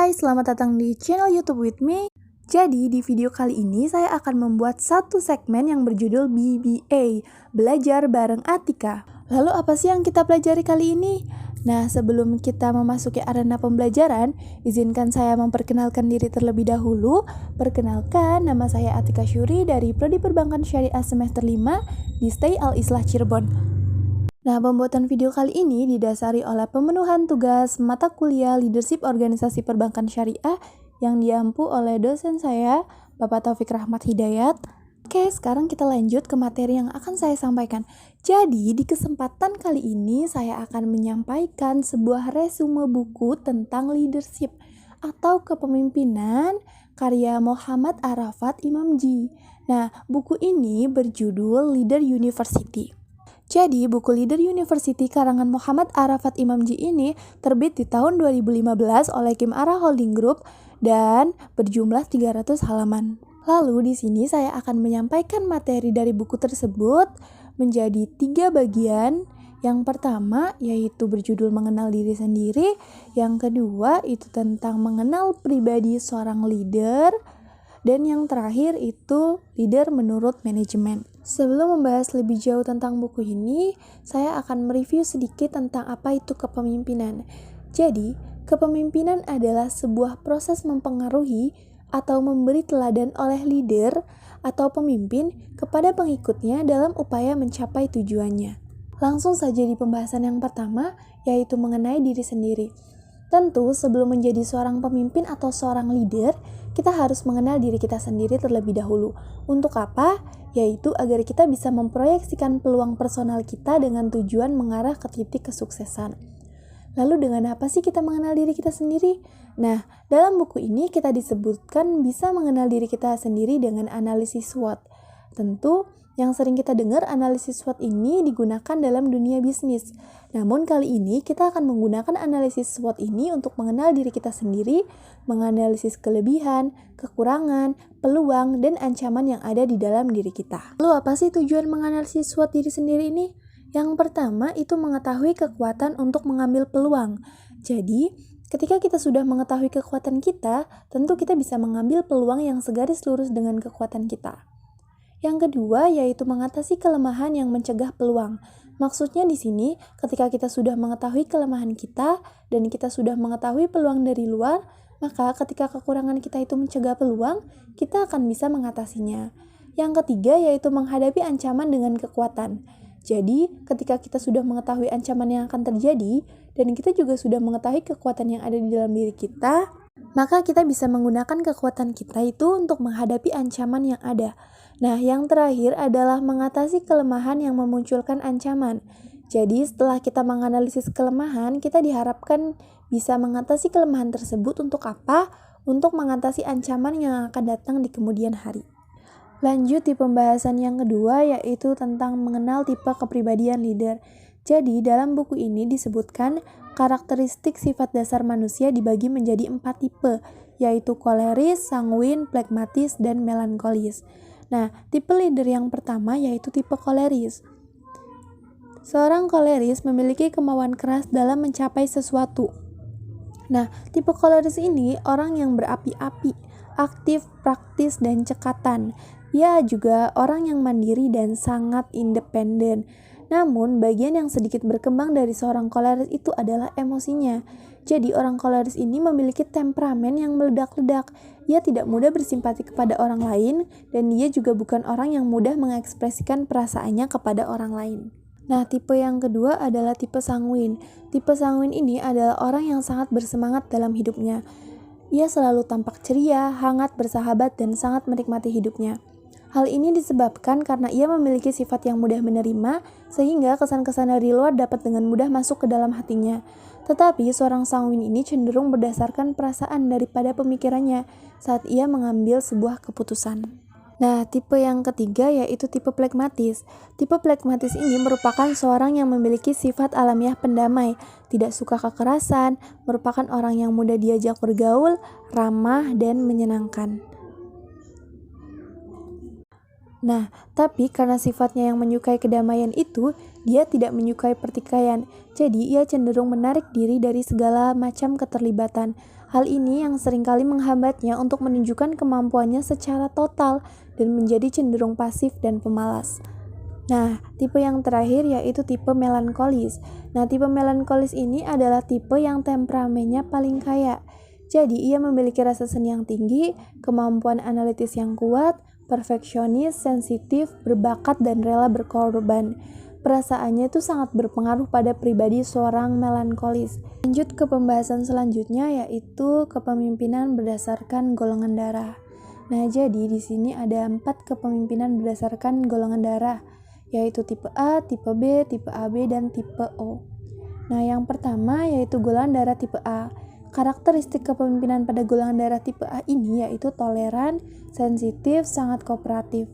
Hai, selamat datang di channel YouTube with me. Jadi, di video kali ini saya akan membuat satu segmen yang berjudul BBA, Belajar Bareng Atika. Lalu apa sih yang kita pelajari kali ini? Nah, sebelum kita memasuki arena pembelajaran, izinkan saya memperkenalkan diri terlebih dahulu. Perkenalkan, nama saya Atika Syuri dari Prodi Perbankan Syariah semester 5 di Stay Al Islah Cirebon. Nah, pembuatan video kali ini didasari oleh pemenuhan tugas mata kuliah Leadership Organisasi Perbankan Syariah yang diampu oleh dosen saya, Bapak Taufik Rahmat Hidayat. Oke, sekarang kita lanjut ke materi yang akan saya sampaikan. Jadi, di kesempatan kali ini saya akan menyampaikan sebuah resume buku tentang leadership atau kepemimpinan karya Muhammad Arafat Imamji. Nah, buku ini berjudul Leader University. Jadi, buku Leader University karangan Muhammad Arafat Imamji ini terbit di tahun 2015 oleh Kim Ara Holding Group dan berjumlah 300 halaman. Lalu di sini saya akan menyampaikan materi dari buku tersebut menjadi 3 bagian. Yang pertama yaitu berjudul mengenal diri sendiri, yang kedua itu tentang mengenal pribadi seorang leader, dan yang terakhir itu leader menurut manajemen. Sebelum membahas lebih jauh tentang buku ini, saya akan mereview sedikit tentang apa itu kepemimpinan. Jadi, kepemimpinan adalah sebuah proses mempengaruhi atau memberi teladan oleh leader atau pemimpin kepada pengikutnya dalam upaya mencapai tujuannya. Langsung saja di pembahasan yang pertama, yaitu mengenai diri sendiri. Tentu, sebelum menjadi seorang pemimpin atau seorang leader, kita harus mengenal diri kita sendiri terlebih dahulu. Untuk apa? Yaitu agar kita bisa memproyeksikan peluang personal kita dengan tujuan mengarah ke titik kesuksesan. Lalu dengan apa sih kita mengenal diri kita sendiri? Nah, dalam buku ini kita disebutkan bisa mengenal diri kita sendiri dengan analisis SWOT. Tentu, yang sering kita dengar analisis SWOT ini digunakan dalam dunia bisnis. Namun kali ini kita akan menggunakan analisis SWOT ini untuk mengenal diri kita sendiri, menganalisis kelebihan, kekurangan, peluang, dan ancaman yang ada di dalam diri kita. Lalu apa sih tujuan menganalisis SWOT diri sendiri ini? Yang pertama itu mengetahui kekuatan untuk mengambil peluang. Jadi, ketika kita sudah mengetahui kekuatan kita, tentu kita bisa mengambil peluang yang segaris lurus dengan kekuatan kita. Yang kedua yaitu mengatasi kelemahan yang mencegah peluang. Maksudnya di sini, ketika kita sudah mengetahui kelemahan kita dan kita sudah mengetahui peluang dari luar, maka ketika kekurangan kita itu mencegah peluang, kita akan bisa mengatasinya. Yang ketiga yaitu menghadapi ancaman dengan kekuatan. Jadi, ketika kita sudah mengetahui ancaman yang akan terjadi dan kita juga sudah mengetahui kekuatan yang ada di dalam diri kita, maka kita bisa menggunakan kekuatan kita itu untuk menghadapi ancaman yang ada. Nah, yang terakhir adalah mengatasi kelemahan yang memunculkan ancaman. Jadi, setelah kita menganalisis kelemahan, kita diharapkan bisa mengatasi kelemahan tersebut untuk apa? Untuk mengatasi ancaman yang akan datang di kemudian hari. Lanjut di pembahasan yang kedua, yaitu tentang mengenal tipe kepribadian leader. Jadi, dalam buku ini disebutkan karakteristik sifat dasar manusia dibagi menjadi 4 tipe, yaitu koleris, sanguin, plekmatis, dan melankolis. Nah, tipe leader yang pertama yaitu tipe koleris. Seorang koleris memiliki kemauan keras dalam mencapai sesuatu. Nah, tipe koleris ini orang yang berapi-api, aktif, praktis, dan cekatan. Ia juga orang yang mandiri dan sangat independen. Namun, bagian yang sedikit berkembang dari seorang koleris itu adalah emosinya. Jadi, orang koleris ini memiliki temperamen yang meledak-ledak. Ia tidak mudah bersimpati kepada orang lain, dan dia juga bukan orang yang mudah mengekspresikan perasaannya kepada orang lain. Nah, tipe yang kedua adalah tipe sanguin. Tipe sanguin ini adalah orang yang sangat bersemangat dalam hidupnya. Ia selalu tampak ceria, hangat, bersahabat, dan sangat menikmati hidupnya. Hal ini disebabkan karena ia memiliki sifat yang mudah menerima, sehingga kesan-kesan dari luar dapat dengan mudah masuk ke dalam hatinya. Tetapi seorang sanguin ini cenderung berdasarkan perasaan daripada pemikirannya saat ia mengambil sebuah keputusan. Nah, tipe yang ketiga yaitu tipe plekmatis. Tipe plekmatis ini merupakan seorang yang memiliki sifat alamiah pendamai, tidak suka kekerasan, merupakan orang yang mudah diajak bergaul, ramah, dan menyenangkan. Nah, tapi karena sifatnya yang menyukai kedamaian itu, dia tidak menyukai pertikaian. Jadi, ia cenderung menarik diri dari segala macam keterlibatan. Hal ini yang seringkali menghambatnya untuk menunjukkan kemampuannya secara total dan menjadi cenderung pasif dan pemalas. Nah, tipe yang terakhir yaitu tipe melankolis. Nah, tipe melankolis ini adalah tipe yang temperamennya paling kaya. Jadi, ia memiliki rasa seni yang tinggi, kemampuan analitis yang kuat, perfeksionis, sensitif, berbakat, dan rela berkorban. Perasaannya itu sangat berpengaruh pada pribadi seorang melankolis. Lanjut ke pembahasan selanjutnya yaitu kepemimpinan berdasarkan golongan darah. Nah, jadi di sini ada 4 kepemimpinan berdasarkan golongan darah, yaitu tipe A, tipe B, tipe AB, dan tipe O. Nah, yang pertama yaitu golongan darah tipe A. Karakteristik kepemimpinan pada golongan darah tipe A ini yaitu toleran, sensitif, sangat kooperatif.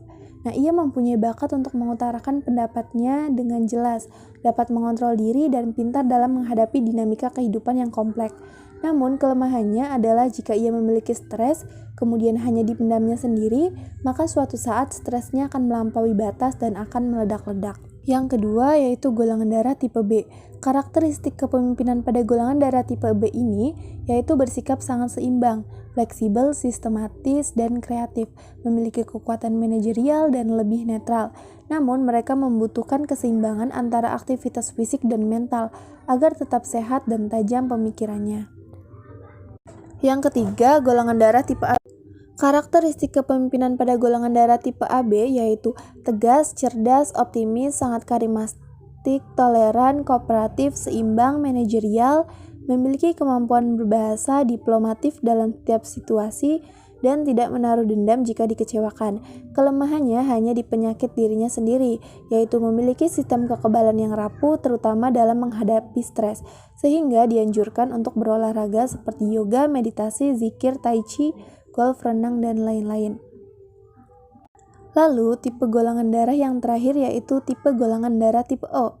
Nah, ia mempunyai bakat untuk mengutarakan pendapatnya dengan jelas, dapat mengontrol diri dan pintar dalam menghadapi dinamika kehidupan yang kompleks. Namun, kelemahannya adalah jika ia memiliki stres, kemudian hanya dipendamnya sendiri, maka suatu saat stresnya akan melampaui batas dan akan meledak-ledak. Yang kedua yaitu golongan darah tipe B. Karakteristik kepemimpinan pada golongan darah tipe B ini yaitu bersikap sangat seimbang, fleksibel, sistematis, dan kreatif, memiliki kekuatan manajerial dan lebih netral. Namun mereka membutuhkan keseimbangan antara aktivitas fisik dan mental agar tetap sehat dan tajam pemikirannya. Yang ketiga, golongan darah tipe A. Karakteristik kepemimpinan pada golongan darah tipe AB yaitu tegas, cerdas, optimis, sangat karismatik, toleran, kooperatif, seimbang, manajerial, memiliki kemampuan berbahasa diplomatif dalam setiap situasi, dan tidak menaruh dendam jika dikecewakan. Kelemahannya hanya di penyakit dirinya sendiri, yaitu memiliki sistem kekebalan yang rapuh terutama dalam menghadapi stres, sehingga dianjurkan untuk berolahraga seperti yoga, meditasi, zikir, tai chi, golf, renang, dan lain-lain. Lalu, tipe golongan darah yang terakhir yaitu tipe golongan darah tipe O.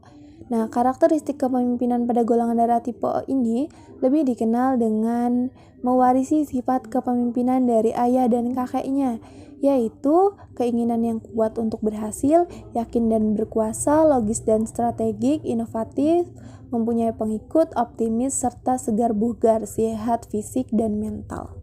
Nah, karakteristik kepemimpinan pada golongan darah tipe O ini lebih dikenal dengan mewarisi sifat kepemimpinan dari ayah dan kakeknya, yaitu keinginan yang kuat untuk berhasil, yakin dan berkuasa, logis dan strategik, inovatif, mempunyai pengikut, optimis, serta segar bugar, sehat fisik dan mental.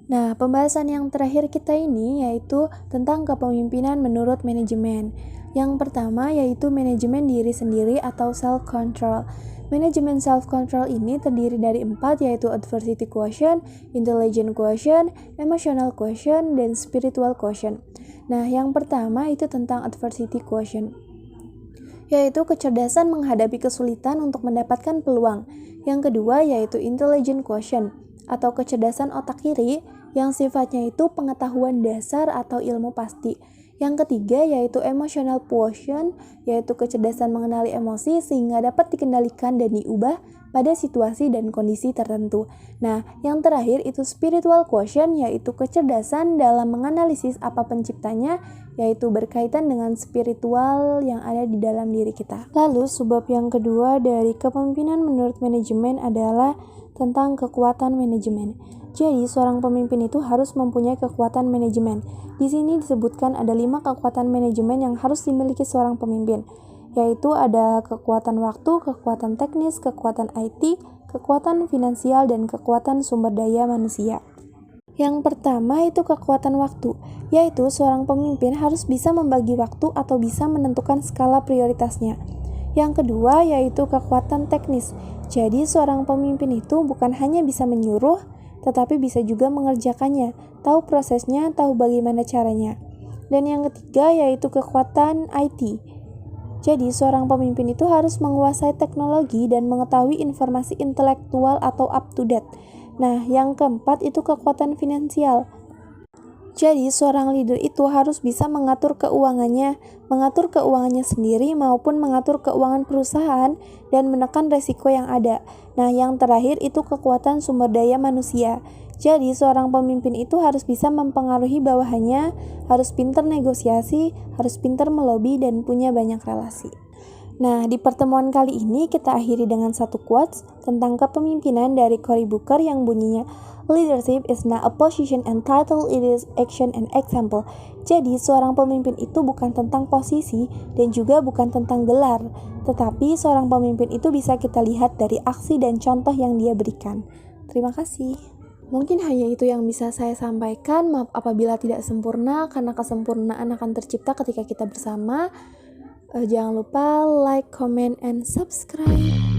Nah, pembahasan yang terakhir kita ini yaitu tentang kepemimpinan menurut manajemen. Yang pertama yaitu manajemen diri sendiri atau self-control. Manajemen self-control ini terdiri dari 4 yaitu adversity quotient, intelligent quotient, emotional quotient, dan spiritual quotient. Nah, yang pertama itu tentang adversity quotient, yaitu kecerdasan menghadapi kesulitan untuk mendapatkan peluang. Yang kedua yaitu intelligent quotient, atau kecerdasan otak kiri yang sifatnya itu pengetahuan dasar atau ilmu pasti. Yang ketiga yaitu emotional quotient, yaitu kecerdasan mengenali emosi sehingga dapat dikendalikan dan diubah pada situasi dan kondisi tertentu. Nah, yang terakhir itu spiritual quotient, yaitu kecerdasan dalam menganalisis apa penciptanya, yaitu berkaitan dengan spiritual yang ada di dalam diri kita. Lalu, subbab yang kedua dari kepemimpinan menurut manajemen adalah tentang kekuatan manajemen. Jadi, seorang pemimpin itu harus mempunyai kekuatan manajemen. Di sini disebutkan ada 5 kekuatan manajemen yang harus dimiliki seorang pemimpin, yaitu ada kekuatan waktu, kekuatan teknis, kekuatan IT, kekuatan finansial, dan kekuatan sumber daya manusia. Yang pertama itu kekuatan waktu, yaitu seorang pemimpin harus bisa membagi waktu atau bisa menentukan skala prioritasnya. Yang kedua yaitu kekuatan teknis. Jadi seorang pemimpin itu bukan hanya bisa menyuruh, tetapi bisa juga mengerjakannya, tahu prosesnya, tahu bagaimana caranya. Dan yang ketiga yaitu kekuatan IT. Jadi seorang pemimpin itu harus menguasai teknologi dan mengetahui informasi intelektual atau up to date. Nah, yang keempat itu kekuatan finansial. Jadi seorang leader itu harus bisa mengatur keuangannya sendiri maupun mengatur keuangan perusahaan dan menekan resiko yang ada. Nah, yang terakhir itu kekuatan sumber daya manusia. Jadi seorang pemimpin itu harus bisa mempengaruhi bawahannya, harus pintar negosiasi, harus pintar melobi, dan punya banyak relasi. Nah, di pertemuan kali ini kita akhiri dengan satu quotes tentang kepemimpinan dari Cory Booker yang bunyinya, "Leadership is not a position and title, it is action and example." Jadi, seorang pemimpin itu bukan tentang posisi dan juga bukan tentang gelar, tetapi seorang pemimpin itu bisa kita lihat dari aksi dan contoh yang dia berikan. Terima kasih. Mungkin hanya itu yang bisa saya sampaikan. Maaf apabila tidak sempurna, karena kesempurnaan akan tercipta ketika kita bersama. Jangan lupa like, comment, and subscribe.